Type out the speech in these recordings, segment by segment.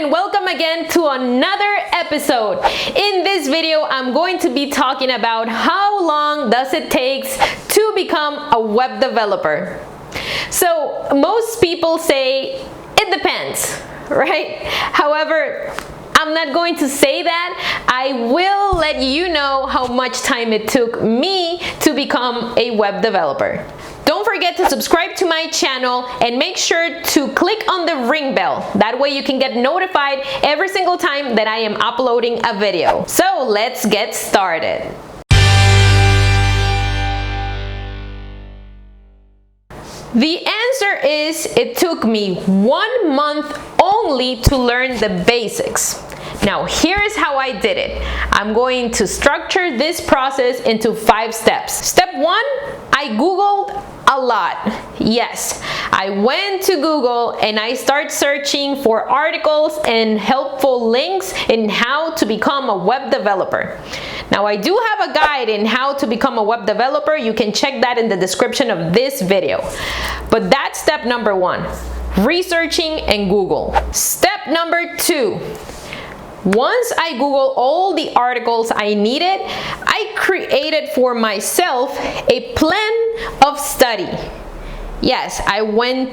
and welcome again to another episode. In this video, I'm going to be talking about how long does it take to become a web developer. So most people say it depends, right? However, I'm not going to say that. I will let you know how much time it took me to become a web developer. Don't forget to subscribe to my channel and make sure to click on the ring bell. That way you can get notified every single time that I am uploading a video. So let's get started. The answer is it took me 1 month only to learn the basics. Now here's how I did it. I'm going to structure this process into 5 steps. Step 1, I Googled a lot. Yes, I went to Google and I started searching for articles and helpful links in how to become a web developer. Now I do have a guide in how to become a web developer. You can check that in the description of this video. But that's step number 1, researching and Google. Step number 2, once I Googled all the articles I needed, I created for myself a plan of study. Yes, I went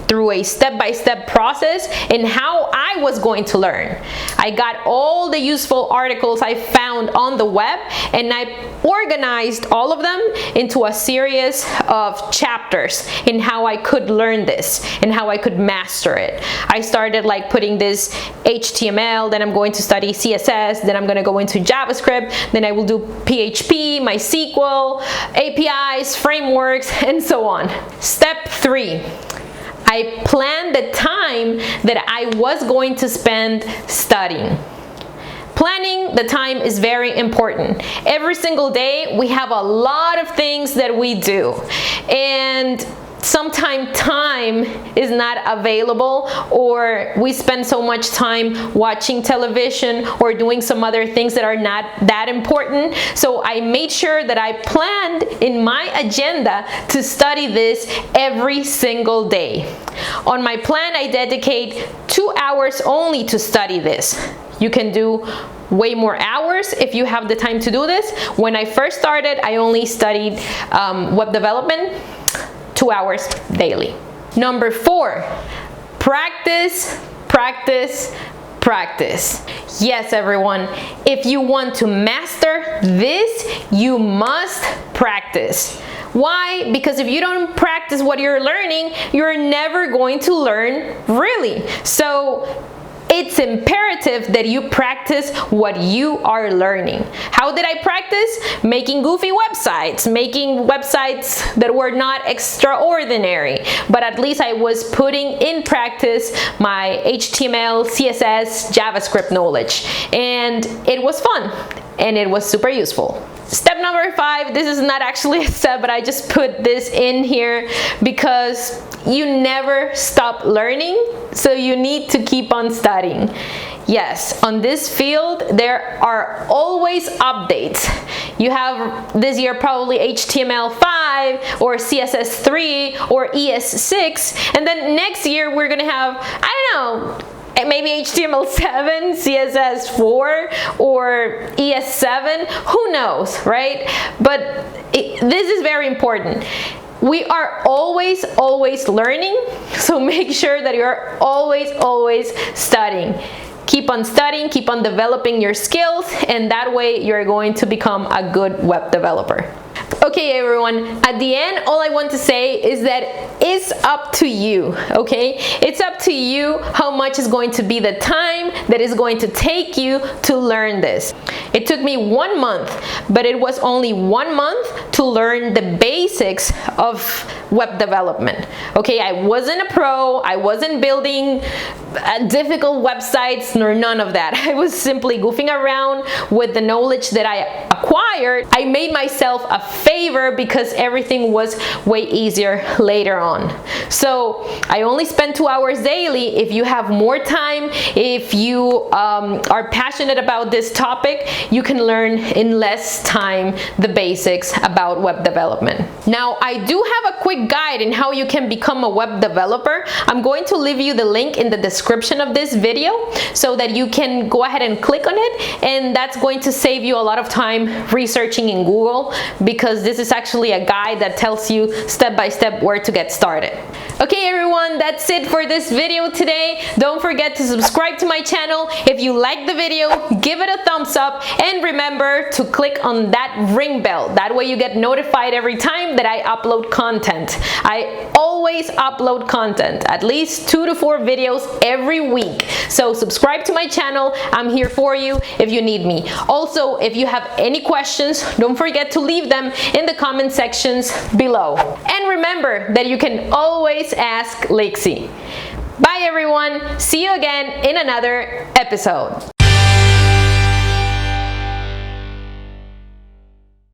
through a step-by-step process in how I was going to learn. I got all the useful articles I found on the web and I organized all of them into a series of chapters in how I could learn this and how I could master it. I started like putting this HTML, then I'm going to study CSS, then I'm going to go into JavaScript, then I will do PHP, MySQL, APIs, frameworks, and so on. Step 3. I planned the time that I was going to spend studying. Planning the time is very important. Every single day we have a lot of things that we do, and sometimes time is not available, or we spend so much time watching television or doing some other things that are not that important. So I made sure that I planned in my agenda to study this every single day. On my plan, I dedicate 2 hours only to study this. You can do way more hours if you have the time to do this. When I first started, I only studied web development 2 hours daily. Number 4, practice, practice, practice. Yes, everyone, if you want to master this, you must practice. Why? Because if you don't practice what you're learning, you're never going to learn really. So it's imperative that you practice what you are learning. How did I practice? Making goofy websites, making websites that were not extraordinary, but at least I was putting in practice my HTML, CSS, JavaScript knowledge, and it was fun and it was super useful. Step number 5, this is not actually a step, but I just put this in here because you never stop learning, so you need to keep on studying. Yes, on this field, there are always updates. You have this year probably HTML5 or CSS3 or ES6, and then next year we're gonna have, I don't know, maybe HTML7, CSS4, or ES7, who knows, right? But this is very important. We are always learning, so make sure that you're always studying. Keep on studying, keep on developing your skills, and that way you're going to become a good web developer. Okay, everyone, at the end, all I want to say is that it's up to you, okay? It's up to you how much is going to be the time that is going to take you to learn this. It took me 1 month, but it was only 1 month to learn the basics of web development. Okay, I wasn't a pro, I wasn't building difficult websites nor none of that. I was simply goofing around with the knowledge that I acquired. I made myself a favor because everything was way easier later on. So I only spend 2 hours daily. If you have more time, if you are passionate about this topic, you can learn in less time the basics about web development. Now, I do have a quick guide in how you can become a web developer. I'm going to leave you the link in the description of this video so that you can go ahead and click on it, and that's going to save you a lot of time researching in Google, because this is actually a guide that tells you step by step where to get started. Okay everyone, that's it for this video today. Don't forget to subscribe to my channel. If you like the video, give it a thumbs up, and remember to click on that ring bell. That way you get notified every time that I upload content. I always upload content, at least 2 to 4 videos every week. So subscribe to my channel. I'm here for you if you need me. Also, if you have any questions, don't forget to leave them in the comment sections below. And remember that you can always ask Lixi. Bye everyone. See you again in another episode.